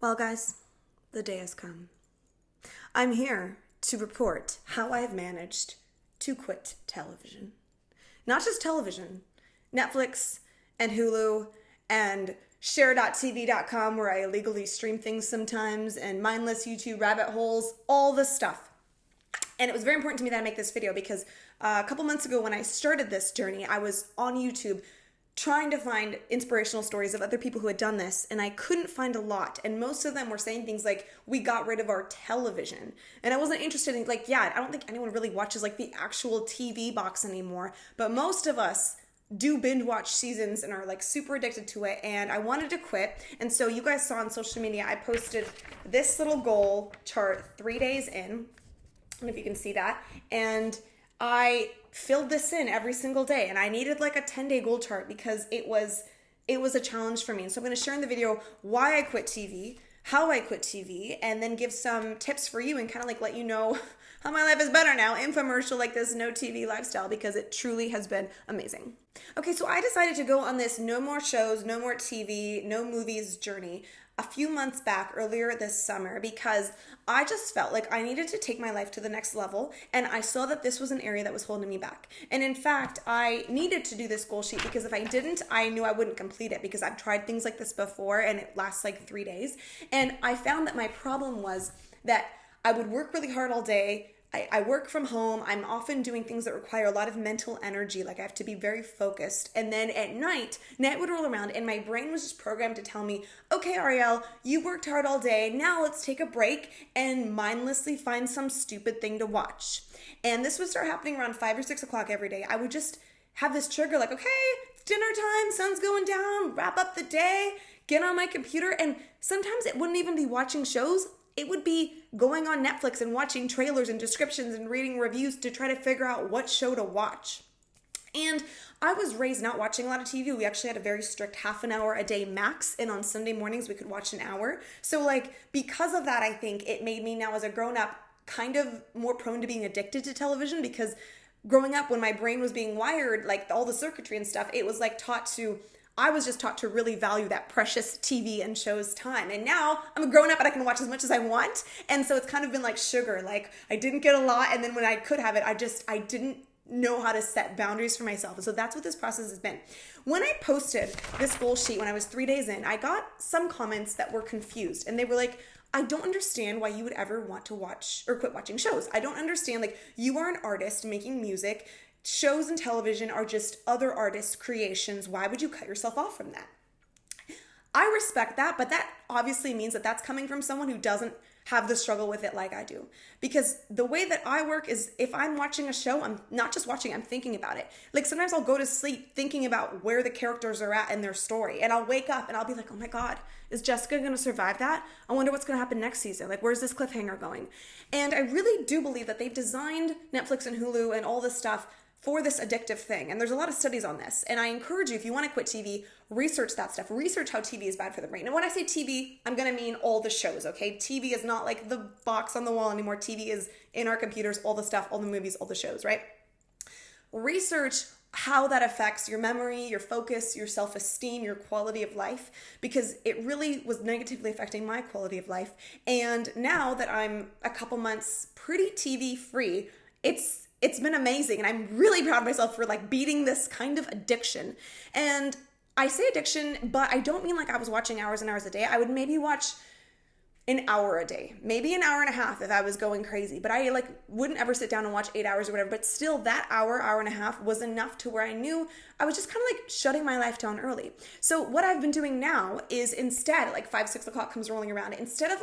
Well, guys, the day has come. I'm here to report how I have managed to quit television. Not just television, Netflix and Hulu and share.tv.com where I illegally stream things sometimes and mindless YouTube rabbit holes, all this stuff. And it was very important to me that I make this video because a couple months ago when I started this journey, I was on YouTube trying to find inspirational stories of other people who had done this, and I couldn't find a lot. And most of them were saying things like, we got rid of our television. And I wasn't interested in, I don't think anyone really watches the actual TV box anymore, but most of us do binge watch seasons and are super addicted to it, and I wanted to quit. And so you guys saw on social media, I posted this little goal chart 3 days in. I don't know if you can see that. And I filled this in every single day, and I needed a 10-day goal chart because it was a challenge for me. And so I'm going to share in the video why I quit TV, how I quit TV, and then give some tips for you and kind of let you know how my life is better now. Infomercial like this no TV lifestyle, because it truly has been amazing. Okay, so I decided to go on this no more shows, no more TV, no movies journey a few months back earlier this summer because I just felt like I needed to take my life to the next level, and I saw that this was an area that was holding me back. And in fact, I needed to do this goal sheet because if I didn't, I knew I wouldn't complete it because I've tried things like this before and it lasts 3 days. And I found that my problem was that I would work really hard all day. I work from home. I'm often doing things that require a lot of mental energy. I have to be very focused. And then at night would roll around and my brain was just programmed to tell me, okay, Ariel, you worked hard all day. Now let's take a break and mindlessly find some stupid thing to watch. And this would start happening around 5 or 6 o'clock every day. I would just have this trigger okay, it's dinner time, sun's going down, wrap up the day, get on my computer. And sometimes it wouldn't even be watching shows. It would be going on Netflix and watching trailers and descriptions and reading reviews to try to figure out what show to watch. And I was raised not watching a lot of TV. We actually had a very strict half an hour a day max. And on Sunday mornings, we could watch an hour. So because of that, I think it made me now as a grown up kind of more prone to being addicted to television because growing up when my brain was being wired, all the circuitry and stuff, it was I was just taught to really value that precious TV and shows time. And now I'm a grown up and I can watch as much as I want. And so it's kind of been like sugar. I didn't get a lot. And then when I could have it, I didn't know how to set boundaries for myself. And so that's what this process has been. When I posted this goal sheet when I was 3 days in, I got some comments that were confused. And they were like, I don't understand why you would ever want to watch or quit watching shows. I don't understand. You are an artist making music. Shows and television are just other artists' creations. Why would you cut yourself off from that? I respect that, but that obviously means that that's coming from someone who doesn't have the struggle with it like I do. Because the way that I work is if I'm watching a show, I'm not just watching, I'm thinking about it. Sometimes I'll go to sleep thinking about where the characters are at in their story. And I'll wake up and I'll be like, oh my God, is Jessica going to survive that? I wonder what's going to happen next season. Where's this cliffhanger going? And I really do believe that they've designed Netflix and Hulu and all this stuff for this addictive thing. And there's a lot of studies on this. And I encourage you, if you want to quit TV, research that stuff. Research how TV is bad for the brain. And when I say TV, I'm going to mean all the shows, okay? TV is not the box on the wall anymore. TV is in our computers, all the stuff, all the movies, all the shows, right? Research how that affects your memory, your focus, your self-esteem, your quality of life, because it really was negatively affecting my quality of life. And now that I'm a couple months pretty TV free, it's been amazing, and I'm really proud of myself for beating this kind of addiction. And I say addiction, but I don't mean I was watching hours and hours a day. I would maybe watch an hour a day, maybe an hour and a half if I was going crazy. But I wouldn't ever sit down and watch 8 hours or whatever. But still, that hour and a half was enough to where I knew I was just kind of shutting my life down early. So what I've been doing now is instead, 5, 6 o'clock comes rolling around, instead of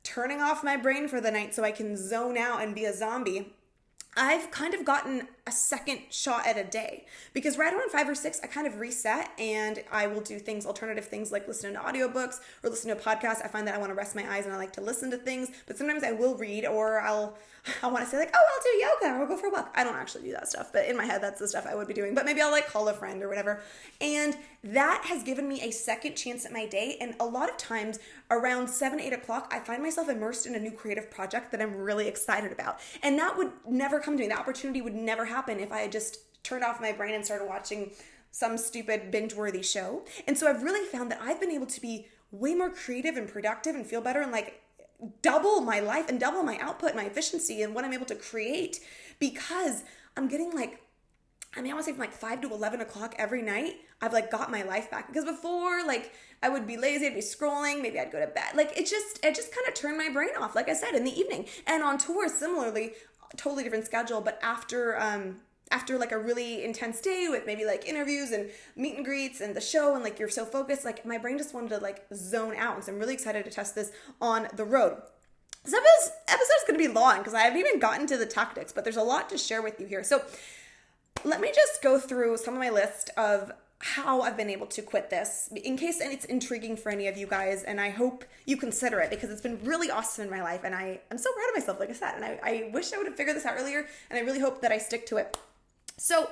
turning off my brain for the night so I can zone out and be a zombie, I've kind of gotten a second shot at a day because right around 5 or 6, I kind of reset and I will do alternative things like listening to audiobooks or listen to podcasts. I find that I want to rest my eyes and I like to listen to things, but sometimes I will read or I want to say I'll do yoga or I'll go for a walk. I don't actually do that stuff, but in my head, that's the stuff I would be doing. But maybe I'll call a friend or whatever. And that has given me a second chance at my day. And a lot of times around 7, 8 o'clock, I find myself immersed in a new creative project that I'm really excited about. And that would never come to me. The opportunity would never happen if I had just turned off my brain and started watching some stupid binge-worthy show. And so I've really found that I've been able to be way more creative and productive and feel better and like double my life and double my output, my efficiency and what I'm able to create, because I'm getting like, I want to say from like 5 to 11 o'clock every night, I've like got my life back. Because before, like, I would be lazy, I'd be scrolling, maybe I'd go to bed. Like, it just kind of turned my brain off, like I said, in the evening. And on tour, similarly, totally different schedule, but after like a really intense day with maybe like interviews and meet and greets and the show and like you're so focused, like my brain just wanted to like zone out. And so I'm really excited to test this on the road. This episode's going to be long because I haven't even gotten to the tactics, but there's a lot to share with you here. So let me just go through some of my list of how I've been able to quit this in case it's intriguing for any of you guys, and I hope you consider it because it's been really awesome in my life and I'm so proud of myself, like I said, and I wish I would have figured this out earlier, and I really hope that I stick to it. So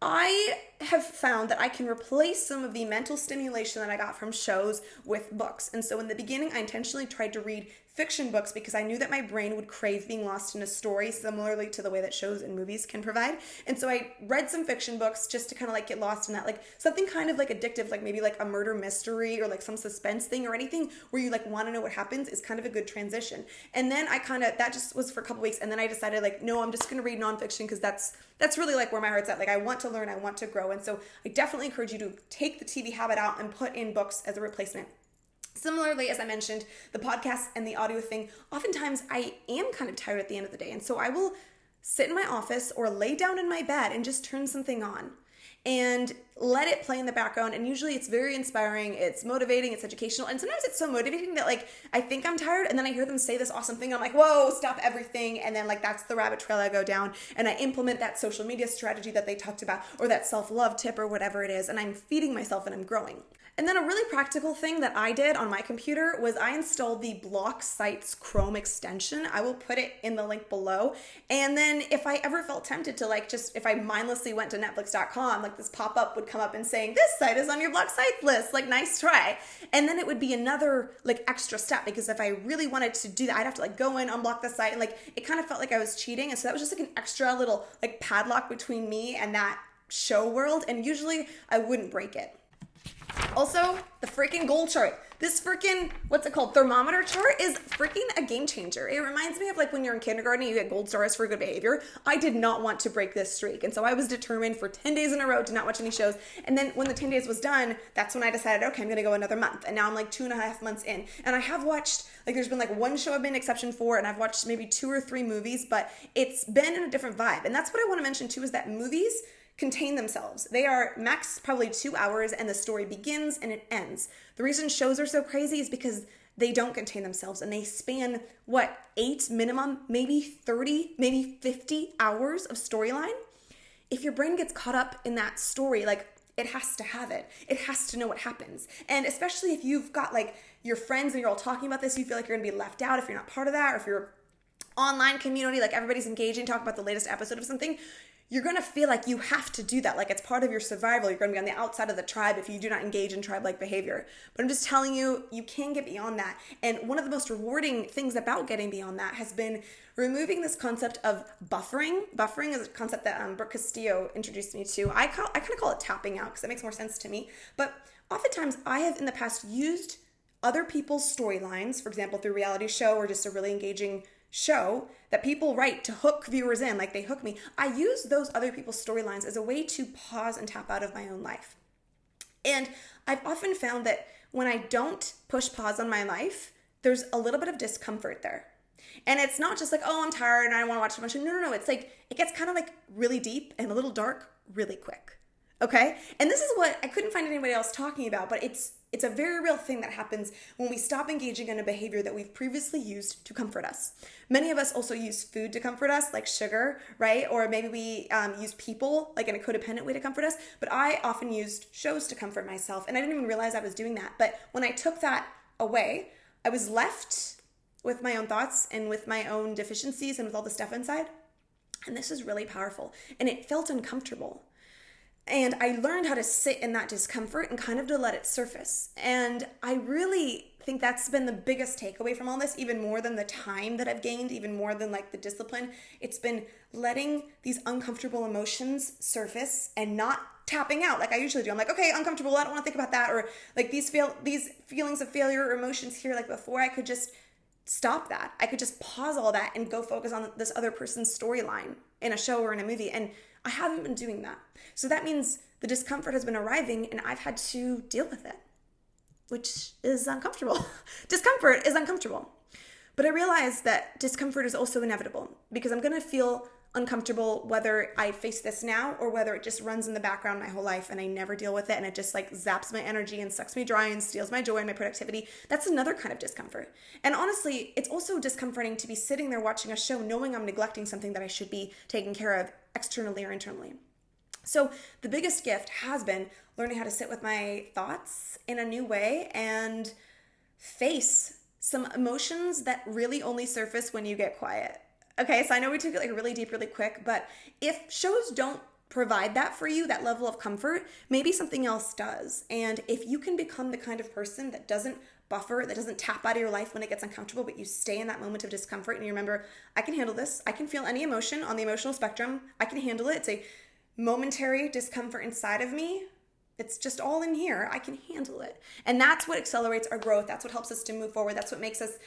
I have found that I can replace some of the mental stimulation that I got from shows with books. And so in the beginning, I intentionally tried to read fiction books because I knew that my brain would crave being lost in a story, similarly to the way that shows and movies can provide. And so I read some fiction books just to kind of like get lost in that, like something kind of like addictive, like maybe like a murder mystery or like some suspense thing or anything where you like want to know what happens is kind of a good transition. And then that just was for a couple weeks. And then I decided like, no, I'm just going to read nonfiction because that's really like where my heart's at. Like I want to learn, I want to grow. And so I definitely encourage you to take the TV habit out and put in books as a replacement. Similarly, as I mentioned, the podcast and the audio thing, oftentimes I am kind of tired at the end of the day. And so I will sit in my office or lay down in my bed and just turn something on and let it play in the background. And usually it's very inspiring, it's motivating, it's educational. And sometimes it's so motivating that like, I think I'm tired and then I hear them say this awesome thing. I'm like, whoa, stop everything. And then like, that's the rabbit trail I go down and I implement that social media strategy that they talked about or that self-love tip or whatever it is. And I'm feeding myself and I'm growing. And then a really practical thing that I did on my computer was I installed the Block Sites Chrome extension. I will put it in the link below. And then if I ever felt tempted to like just, if I mindlessly went to netflix.com, like this pop-up would come up and saying, this site is on your block sites list, like nice try. And then it would be another like extra step because if I really wanted to do that, I'd have to like go in, unblock the site. And like, it kind of felt like I was cheating. And so that was just like an extra little like padlock between me and that show world. And usually I wouldn't break it. Also, the freaking goal chart. This freaking, what's it called? Thermometer chart is freaking a game changer. It reminds me of like when you're in kindergarten and you get gold stars for good behavior. I did not want to break this streak. And so I was determined for 10 days in a row to not watch any shows. And then when the 10 days was done, that's when I decided, okay, I'm going to go another month. And now I'm like 2.5 months in. And I have watched, like there's been like one show I've been an exception for, and I've watched maybe 2 or 3 movies, but it's been in a different vibe. And that's what I want to mention too, is that movies contain themselves. They are max probably 2 hours and the story begins and it ends. The reason shows are so crazy is because they don't contain themselves and they span 8 minimum, maybe 30, maybe 50 hours of storyline. If your brain gets caught up in that story, like it has to have it. It has to know what happens. And especially if you've got like your friends and you're all talking about this, you feel like you're gonna be left out if you're not part of that, or if you're online community, like everybody's engaging, talking about the latest episode of something, you're going to feel like you have to do that. Like it's part of your survival. You're going to be on the outside of the tribe if you do not engage in tribe-like behavior. But I'm just telling you, you can get beyond that. And one of the most rewarding things about getting beyond that has been removing this concept of buffering. Buffering is a concept that Brooke Castillo introduced me to. I kind of call it tapping out because that makes more sense to me. But oftentimes I have in the past used other people's storylines, for example, through a reality show or just a really engaging show that people write to hook viewers in, like they hook me. I use those other people's storylines as a way to pause and tap out of my own life. And I've often found that when I don't push pause on my life, there's a little bit of discomfort there. And it's not just like, oh, I'm tired and I want to watch a bunch of, no. It's like, it gets kind of like really deep and a little dark really quick. Okay? And this is what I couldn't find anybody else talking about, but it's a very real thing that happens when we stop engaging in a behavior that we've previously used to comfort us. Many of us also use food to comfort us, like sugar, right? Or maybe we use people, like in a codependent way to comfort us. But I often used shows to comfort myself, and I didn't even realize I was doing that. But when I took that away, I was left with my own thoughts and with my own deficiencies and with all the stuff inside. And this is really powerful. And it felt uncomfortable. And I learned how to sit in that discomfort and kind of to let it surface. And I really think that's been the biggest takeaway from all this, even more than the time that I've gained, even more than like the discipline. It's been letting these uncomfortable emotions surface and not tapping out like I usually do. I'm like, okay, uncomfortable. I don't want to think about that. Or like these feelings of failure or emotions here, like before I could just stop that. I could just pause all that and go focus on this other person's storyline in a show or in a movie. And I haven't been doing that. So that means the discomfort has been arriving and I've had to deal with it, which is uncomfortable. Discomfort is uncomfortable. But I realized that discomfort is also inevitable because I'm going to feel uncomfortable whether I face this now or whether it just runs in the background my whole life and I never deal with it and it just like zaps my energy and sucks me dry and steals my joy and my productivity. That's another kind of discomfort. And honestly, it's also discomforting to be sitting there watching a show knowing I'm neglecting something that I should be taking care of externally or internally. So the biggest gift has been learning how to sit with my thoughts in a new way and face some emotions that really only surface when you get quiet. Okay, so I know we took it like really deep, really quick, but if shows don't provide that for you, that level of comfort, maybe something else does. And if you can become the kind of person that doesn't buffer, that doesn't tap out of your life when it gets uncomfortable, but you stay in that moment of discomfort and you remember, I can handle this. I can feel any emotion on the emotional spectrum. I can handle it. It's a momentary discomfort inside of me. It's just all in here. I can handle it. And that's what accelerates our growth. That's what helps us to move forward. That's what makes us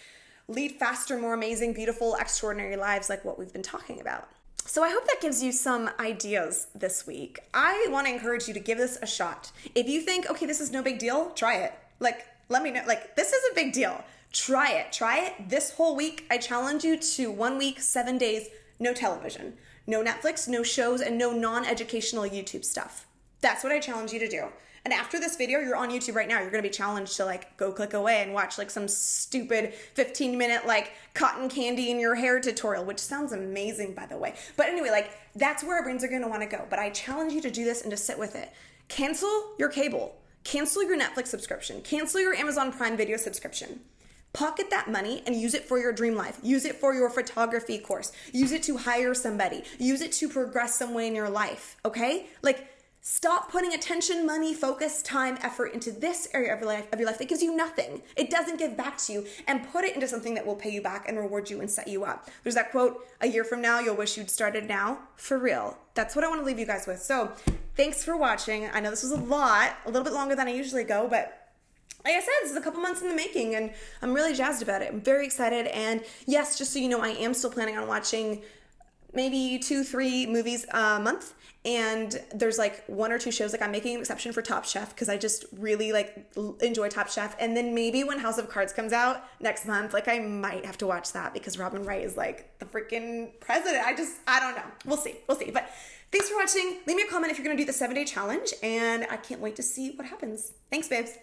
lead faster, more amazing, beautiful, extraordinary lives like what we've been talking about. So I hope that gives you some ideas this week. I want to encourage you to give this a shot. If you think, okay, this is no big deal, try it. Like, let me know. Like, this is a big deal. Try it. Try it this whole week. I challenge you to 1 week, 7 days, no television, no Netflix, no shows, and no non-educational YouTube stuff. That's what I challenge you to do. And after this video, you're on YouTube right now, you're going to be challenged to like go click away and watch like some stupid 15-minute like cotton candy in your hair tutorial, which sounds amazing, by the way. But anyway, like that's where our brains are going to want to go. But I challenge you to do this and to sit with it. Cancel your cable. Cancel your Netflix subscription. Cancel your Amazon Prime Video subscription. Pocket that money and use it for your dream life. Use it for your photography course. Use it to hire somebody. Use it to progress some way in your life, okay? Like, stop putting attention, money, focus, time, effort into this area of your life that gives you nothing. It doesn't give back to you, and put it into something that will pay you back and reward you and set you up. There's that quote, a year from now, you'll wish you'd started now. For real. That's what I want to leave you guys with. So thanks for watching. I know this was a little bit longer than I usually go, but like I said, this is a couple months in the making and I'm really jazzed about it. I'm very excited. And yes, just so you know, I am still planning on watching maybe 2-3 movies a month. And there's like 1 or 2 shows, like I'm making an exception for Top Chef because I just really like enjoy Top Chef. And then maybe when House of Cards comes out next month, like I might have to watch that because Robin Wright is like the freaking president. I don't know. We'll see. But thanks for watching. Leave me a comment if you're going to do the 7-day challenge and I can't wait to see what happens. Thanks, babes.